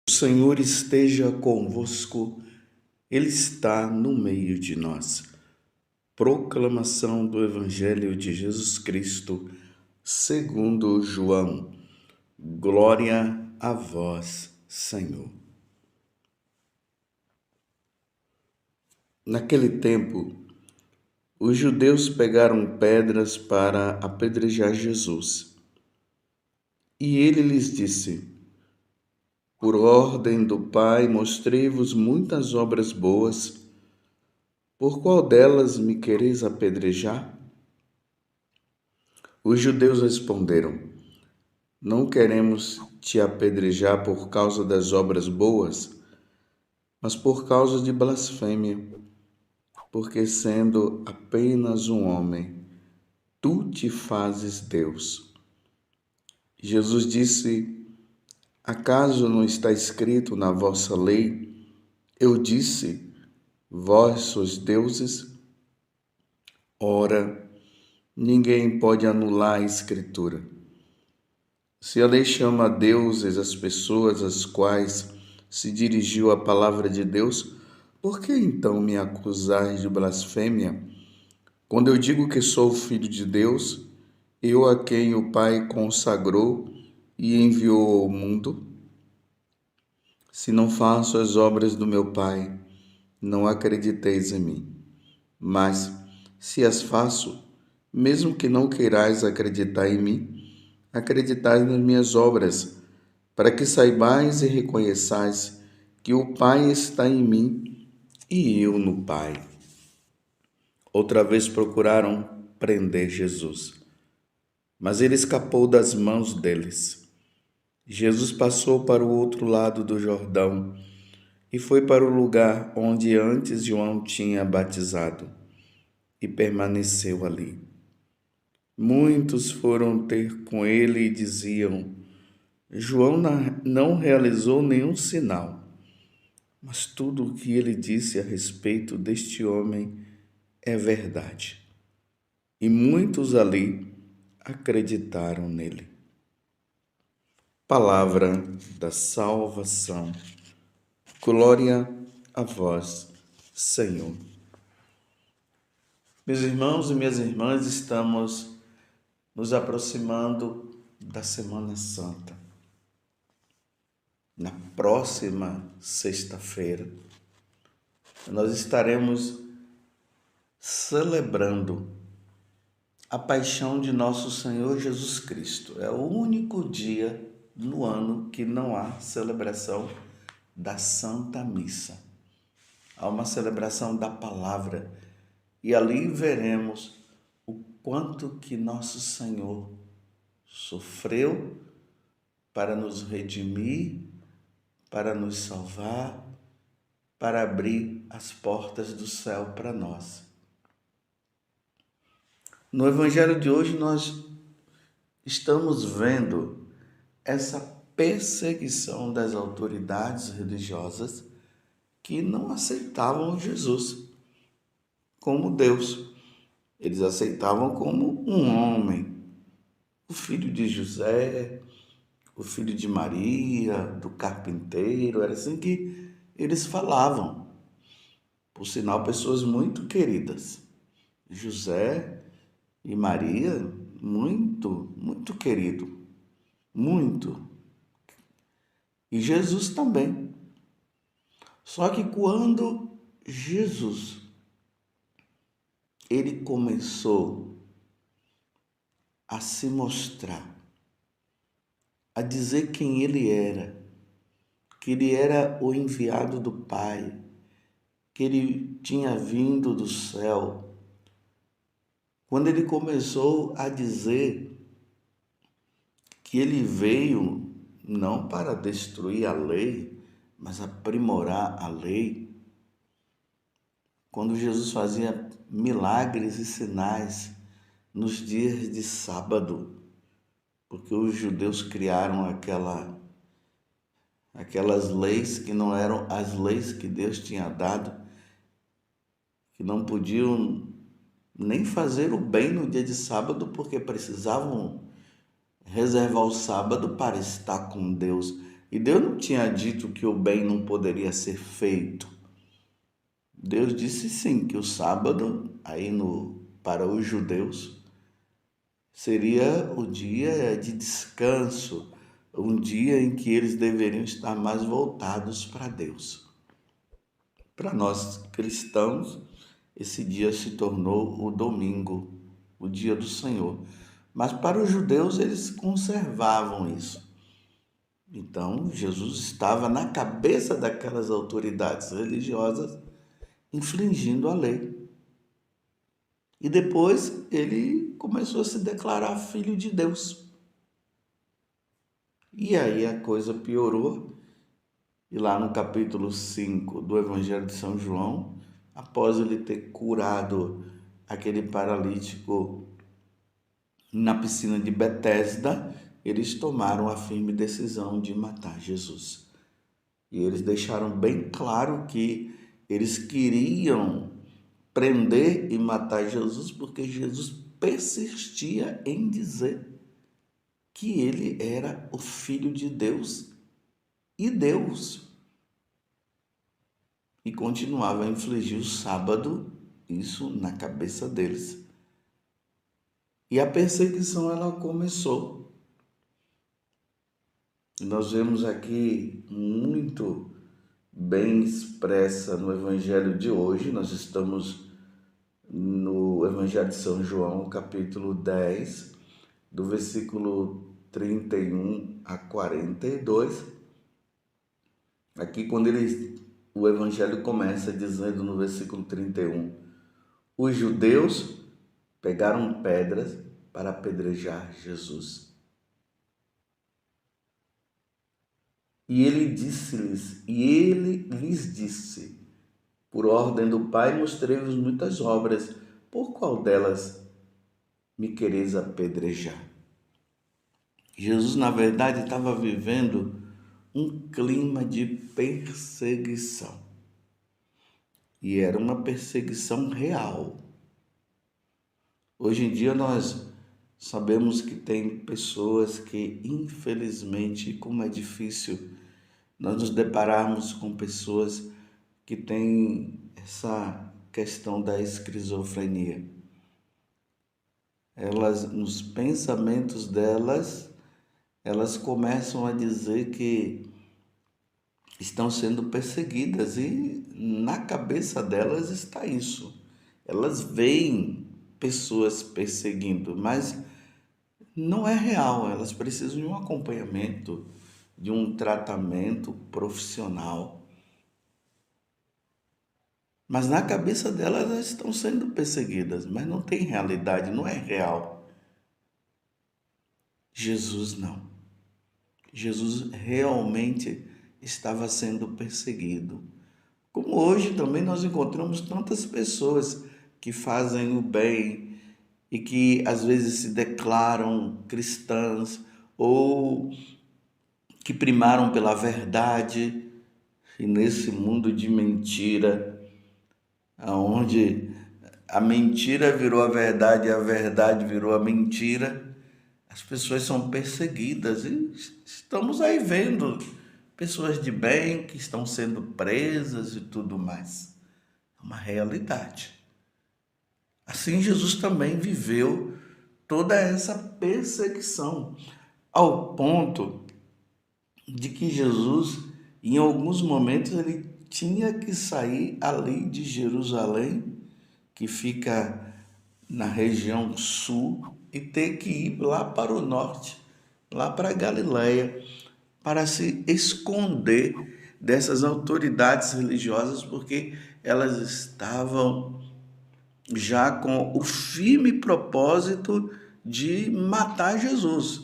O Senhor esteja convosco, Ele está no meio de nós. Proclamação do Evangelho de Jesus Cristo, segundo João. Glória a vós, Senhor. Naquele tempo, os judeus pegaram pedras para apedrejar Jesus. E ele lhes disse: Por ordem do Pai, mostrei-vos muitas obras boas. Por qual delas me quereis apedrejar? Os judeus responderam: Não queremos te apedrejar por causa das obras boas, mas por causa de blasfêmia, porque sendo apenas um homem, tu te fazes Deus. Jesus disse: Acaso não está escrito na vossa lei? Eu disse: Vós sois deuses? Ora, ninguém pode anular a Escritura. Se a lei chama deuses as pessoas às quais se dirigiu a palavra de Deus, por que então me acusais de blasfêmia? Quando eu digo que sou filho de Deus, eu a quem o Pai consagrou e enviou ao mundo? Se não faço as obras do meu Pai, não acrediteis em mim. Mas, se as faço, mesmo que não queirais acreditar em mim, acreditai nas minhas obras, para que saibais e reconheçais que o Pai está em mim e eu no Pai. Outra vez procuraram prender Jesus, mas ele escapou das mãos deles. Jesus passou para o outro lado do Jordão e foi para o lugar onde antes João tinha batizado e permaneceu ali. Muitos foram ter com ele e diziam: João não realizou nenhum sinal, mas tudo o que ele disse a respeito deste homem é verdade. E muitos ali acreditaram nele. Palavra da salvação. Glória a vós, Senhor. Meus irmãos e minhas irmãs, estamos nos aproximando da Semana Santa. Na próxima sexta-feira, nós estaremos celebrando a paixão de nosso Senhor Jesus Cristo. É o único dia no ano que não há celebração da Santa Missa. Há uma celebração da palavra e ali veremos o quanto que nosso Senhor sofreu para nos redimir, para nos salvar, para abrir as portas do céu para nós. No Evangelho de hoje nós estamos vendo essa perseguição das autoridades religiosas que não aceitavam Jesus como Deus. Eles aceitavam como um homem, o filho de José, o filho de Maria, do carpinteiro, era assim que eles falavam. Por sinal, pessoas muito queridas. José e Maria, muito querido, muito. E Jesus também. Só que quando Jesus, ele começou a se mostrar, a dizer quem ele era, que ele era o enviado do Pai, que ele tinha vindo do céu. Quando ele começou a dizer que ele veio não para destruir a lei, mas aprimorar a lei. Quando Jesus fazia milagres e sinais nos dias de sábado, porque os judeus criaram aquelas leis que não eram as leis que Deus tinha dado, que não podiam nem fazer o bem no dia de sábado, porque precisavam reservar o sábado para estar com Deus E Deus não tinha dito que o bem não poderia ser feito. Deus disse sim, que o sábado, para os judeus, seria o dia de descanso, um dia em que eles deveriam estar mais voltados para Deus. Para nós cristãos, esse dia se tornou o domingo, o dia do Senhor. Mas para os judeus, eles conservavam isso. Então, Jesus estava na cabeça daquelas autoridades religiosas, infringindo a lei. E depois ele começou a se declarar filho de Deus. E aí a coisa piorou. E lá no capítulo 5 do Evangelho de São João, após ele ter curado aquele paralítico na piscina de Betesda, eles tomaram a firme decisão de matar Jesus. E eles deixaram bem claro que eles queriam prender e matar Jesus porque Jesus persistia em dizer que ele era o Filho de Deus e Deus. E continuava a infligir o sábado, isso na cabeça deles. E a perseguição ela começou. Nós vemos aqui muito bem expressa no Evangelho de hoje. Nós estamos no Evangelho de São João, capítulo 10, do versículo 31 a 42. Aqui quando o Evangelho começa dizendo no versículo 31, os judeus pegaram pedras para apedrejar Jesus. E ele lhes disse, por ordem do Pai, mostrei-vos muitas obras, por qual delas me quereis apedrejar? Jesus, na verdade, estava vivendo um clima de perseguição. E era uma perseguição real. Hoje em dia nós sabemos que tem pessoas que, infelizmente, como é difícil nós nos depararmos com pessoas que têm essa questão da esquizofrenia. Elas, nos pensamentos delas, elas começam a dizer que estão sendo perseguidas e na cabeça delas está isso. Elas veem pessoas perseguindo, mas não é real. Elas precisam de um acompanhamento, de um tratamento profissional. Mas na cabeça delas elas estão sendo perseguidas, mas não tem realidade, não é real. Jesus não. Jesus realmente estava sendo perseguido. Como hoje também nós encontramos tantas pessoas que fazem o bem e que às vezes se declaram cristãs ou que primaram pela verdade, e nesse mundo de mentira, onde a mentira virou a verdade e a verdade virou a mentira, as pessoas são perseguidas e estamos aí vendo pessoas de bem que estão sendo presas e tudo mais. É uma realidade. Assim Jesus também viveu toda essa perseguição, ao ponto de que Jesus, em alguns momentos, ele tinha que sair ali de Jerusalém, que fica na região sul, e ter que ir lá para o norte, lá para a Galileia, para se esconder dessas autoridades religiosas, porque elas estavam já com o firme propósito de matar Jesus.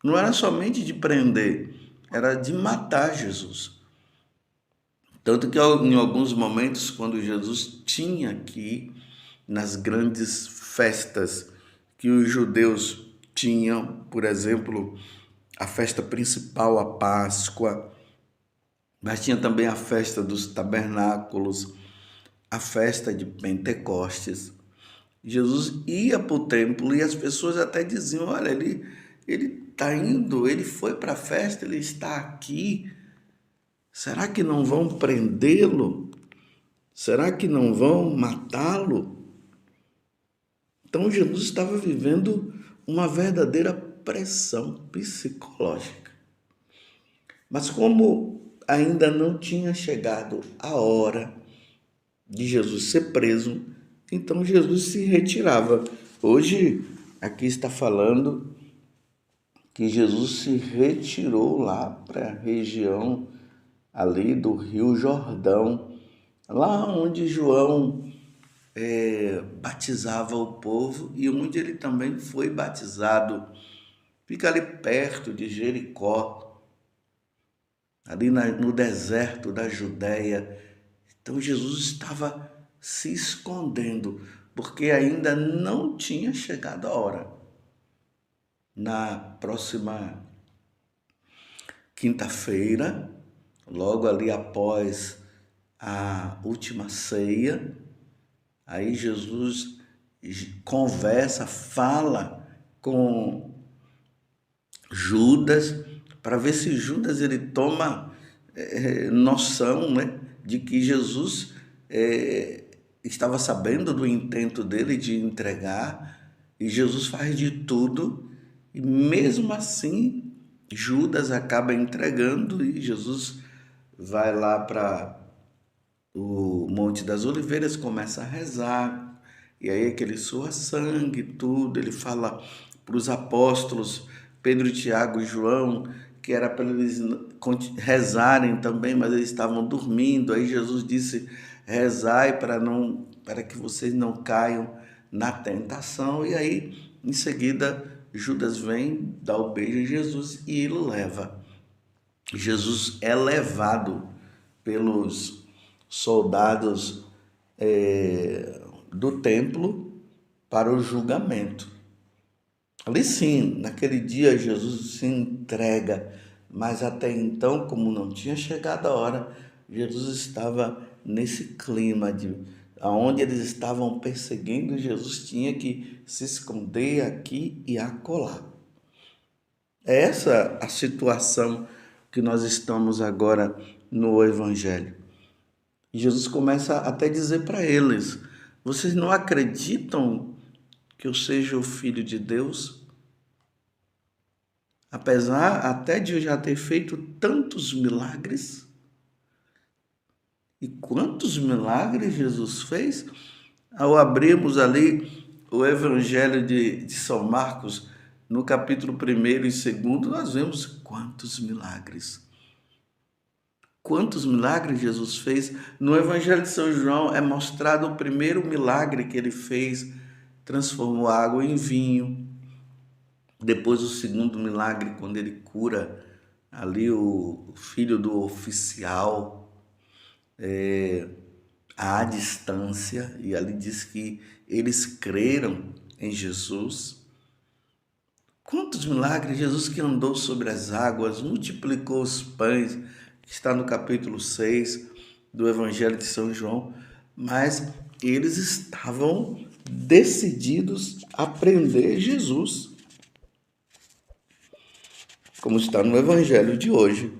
Não era somente de prender, era de matar Jesus. Tanto que em alguns momentos, quando Jesus tinha que ir nas grandes festas que os judeus tinham, por exemplo, a festa principal, a Páscoa, mas tinha também a festa dos tabernáculos, a festa de Pentecostes. Jesus ia para o templo e as pessoas até diziam, olha, ele está indo, ele foi para a festa, ele está aqui. Será que não vão prendê-lo? Será que não vão matá-lo? Então Jesus estava vivendo uma verdadeira pressão psicológica. Mas como ainda não tinha chegado a hora de Jesus ser preso, então Jesus se retirava. Hoje, aqui está falando que Jesus se retirou lá para a região ali do Rio Jordão, lá onde João batizava o povo e onde ele também foi batizado. Fica ali perto de Jericó, ali no deserto da Judéia. Então Jesus estava se escondendo, porque ainda não tinha chegado a hora. Na próxima quinta-feira, logo ali após a última ceia, aí Jesus conversa, fala com Judas, para ver se Judas ele toma noção, né, de que Jesus estava sabendo do intento dele de entregar, e Jesus faz de tudo, e mesmo assim Judas acaba entregando, e Jesus vai lá para o Monte das Oliveiras, começa a rezar, e aí que ele sua sangue, tudo, ele fala para os apóstolos, Pedro, Tiago e João, que era para eles rezarem também, mas eles estavam dormindo. Aí Jesus disse, rezai para que vocês não caiam na tentação. E aí, em seguida, Judas vem, dá o beijo a Jesus e ele leva. Jesus é levado pelos soldados do templo para o julgamento. Ali sim, naquele dia Jesus se entrega, mas até então, como não tinha chegado a hora, Jesus estava nesse clima de aonde eles estavam perseguindo, Jesus tinha que se esconder aqui e acolá. É essa a situação que nós estamos agora no Evangelho. Jesus começa até a dizer para eles, vocês não acreditam que eu seja o Filho de Deus? Apesar até de eu já ter feito tantos milagres. E quantos milagres Jesus fez? Ao abrirmos ali o Evangelho de São Marcos, no capítulo 1 e 2, nós vemos quantos milagres. Quantos milagres Jesus fez. No Evangelho de São João é mostrado o primeiro milagre que ele fez, transformou a água em vinho. Depois o segundo milagre, quando ele cura ali o filho do oficial à distância, e ali diz que eles creram em Jesus. Quantos milagres! Jesus que andou sobre as águas, multiplicou os pães, que está no capítulo 6 do Evangelho de São João, mas eles estavam decididos a prender Jesus, como está no Evangelho de hoje.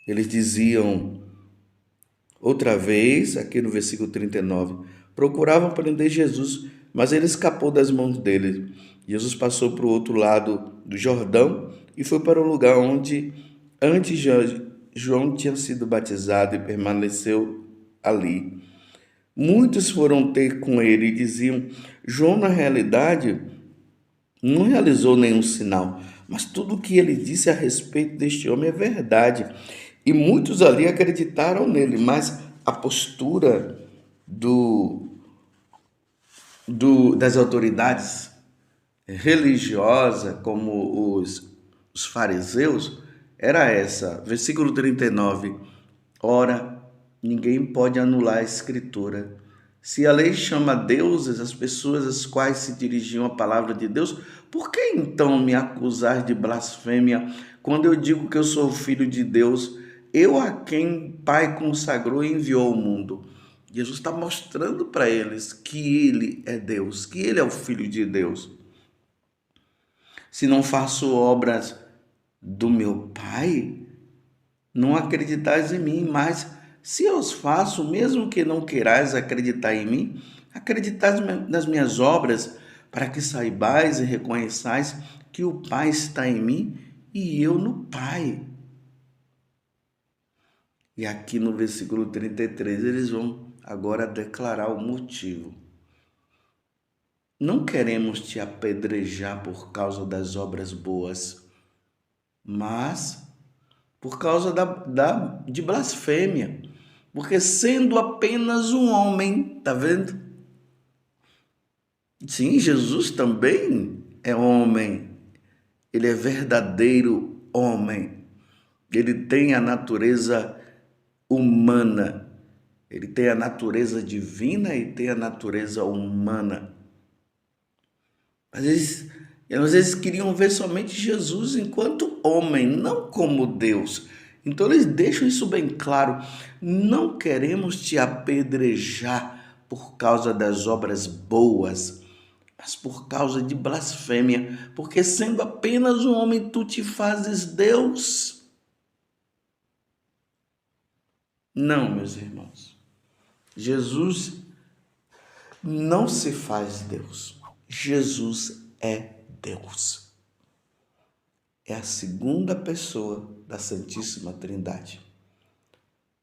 Eles diziam, outra vez, aqui no versículo 39, procuravam prender Jesus, mas ele escapou das mãos deles. Jesus passou para o outro lado do Jordão e foi para o lugar onde antes João tinha sido batizado e permaneceu ali. Muitos foram ter com ele e diziam, João, na realidade, não realizou nenhum sinal, mas tudo o que ele disse a respeito deste homem é verdade. E muitos ali acreditaram nele, mas a postura das autoridades religiosas, como os fariseus, era essa. Versículo 39. Ora, ninguém pode anular a Escritura. Se a lei chama deuses as pessoas às quais se dirigiam a palavra de Deus, por que então me acusar de blasfêmia quando eu digo que eu sou o filho de Deus, eu a quem Pai consagrou e enviou ao mundo? Jesus está mostrando para eles que ele é Deus, que ele é o Filho de Deus. Se não faço obras do meu Pai, não acreditais em mim, mas se eu os faço, mesmo que não queirais acreditar em mim, acreditais nas minhas obras, para que saibais e reconheçais que o Pai está em mim e eu no Pai. E aqui no versículo 33, eles vão agora declarar o motivo. Não queremos te apedrejar por causa das obras boas, mas por causa de blasfêmia. Porque sendo apenas um homem, tá vendo? Sim, Jesus também é homem. Ele é verdadeiro homem. Ele tem a natureza humana. Ele tem a natureza divina e tem a natureza humana. Às vezes queriam ver somente Jesus enquanto homem, não como Deus. Então eles deixam isso bem claro. Não queremos te apedrejar por causa das obras boas, mas por causa de blasfêmia, porque sendo apenas um homem, tu te fazes Deus. Não, meus irmãos. Jesus não se faz Deus. Jesus é Deus. É a segunda pessoa da Santíssima Trindade.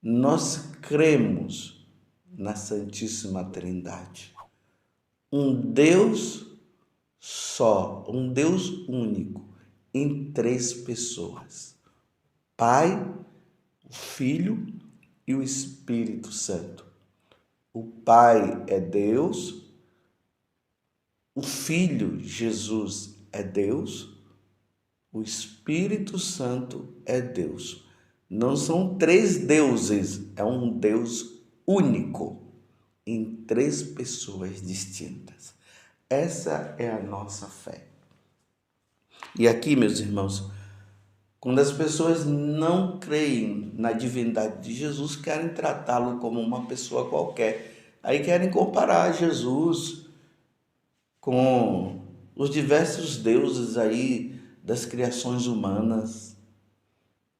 Nós cremos na Santíssima Trindade. Um Deus só, um Deus único, em três pessoas: Pai, o Filho e o Espírito Santo. O Pai é Deus, o Filho, Jesus, é Deus, o Espírito Santo é Deus. Não são três deuses, é um Deus único, em três pessoas distintas. Essa é a nossa fé. E aqui, meus irmãos, quando as pessoas não creem na divindade de Jesus, querem tratá-lo como uma pessoa qualquer. Aí querem comparar Jesus com os diversos deuses aí das criações humanas.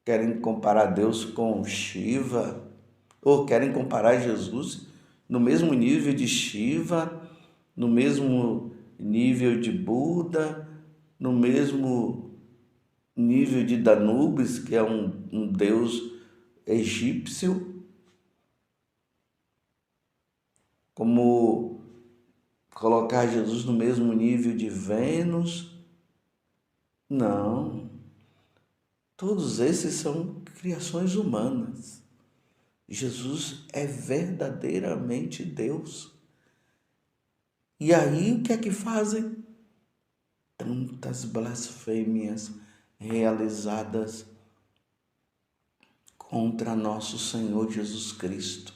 Querem comparar Deus com Shiva, ou querem comparar Jesus no mesmo nível de Shiva, no mesmo nível de Buda, no mesmo nível de Danubis, que é um deus egípcio, como colocar Jesus no mesmo nível de Vênus. Não, todos esses são criações humanas. Jesus é verdadeiramente Deus. E aí o que é que fazem? Tantas blasfêmias realizadas contra nosso Senhor Jesus Cristo.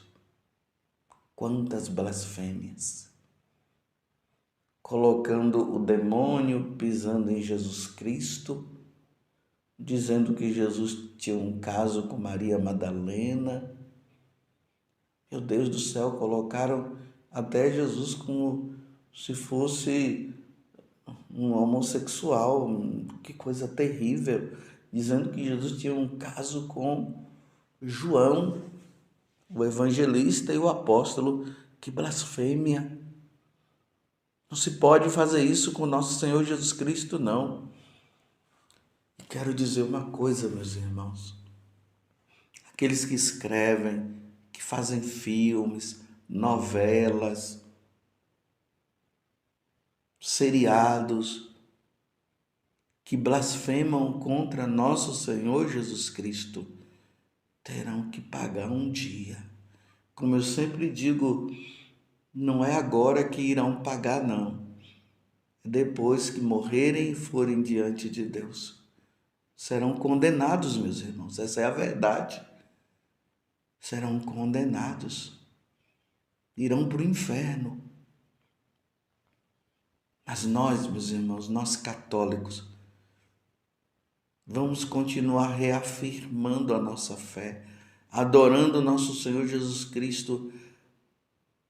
Quantas blasfêmias! Colocando o demônio pisando em Jesus Cristo, dizendo que Jesus tinha um caso com Maria Madalena. Meu Deus do céu, colocaram até Jesus como se fosse um homossexual. Que coisa terrível, dizendo que Jesus tinha um caso com João, o evangelista e o apóstolo. Que blasfêmia! Não se pode fazer isso com nosso Senhor Jesus Cristo, não. E quero dizer uma coisa, meus irmãos. Aqueles que escrevem, que fazem filmes, novelas, seriados, que blasfemam contra nosso Senhor Jesus Cristo, terão que pagar um dia. Como eu sempre digo, não é agora que irão pagar, não. É depois que morrerem e forem diante de Deus. Serão condenados, meus irmãos. Essa é a verdade. Serão condenados. Irão para o inferno. Mas nós, meus irmãos, nós católicos, vamos continuar reafirmando a nossa fé, adorando nosso Senhor Jesus Cristo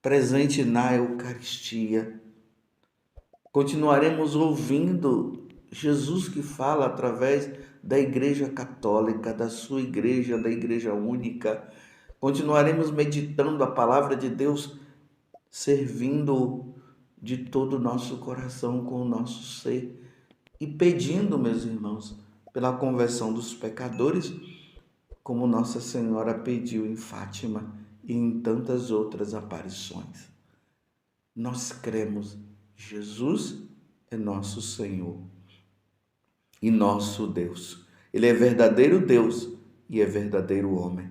presente na Eucaristia. Continuaremos ouvindo Jesus que fala através da Igreja Católica, da sua igreja, da Igreja Única. Continuaremos meditando a palavra de Deus, servindo de todo o nosso coração, com o nosso ser, e pedindo, meus irmãos, pela conversão dos pecadores, como Nossa Senhora pediu em Fátima e em tantas outras aparições. Nós cremos, Jesus é nosso Senhor e nosso Deus. Ele é verdadeiro Deus e é verdadeiro homem.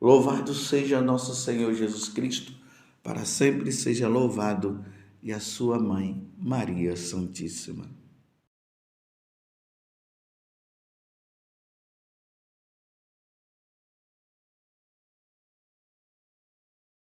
Louvado seja nosso Senhor Jesus Cristo, para sempre seja louvado, e a sua mãe, Maria Santíssima.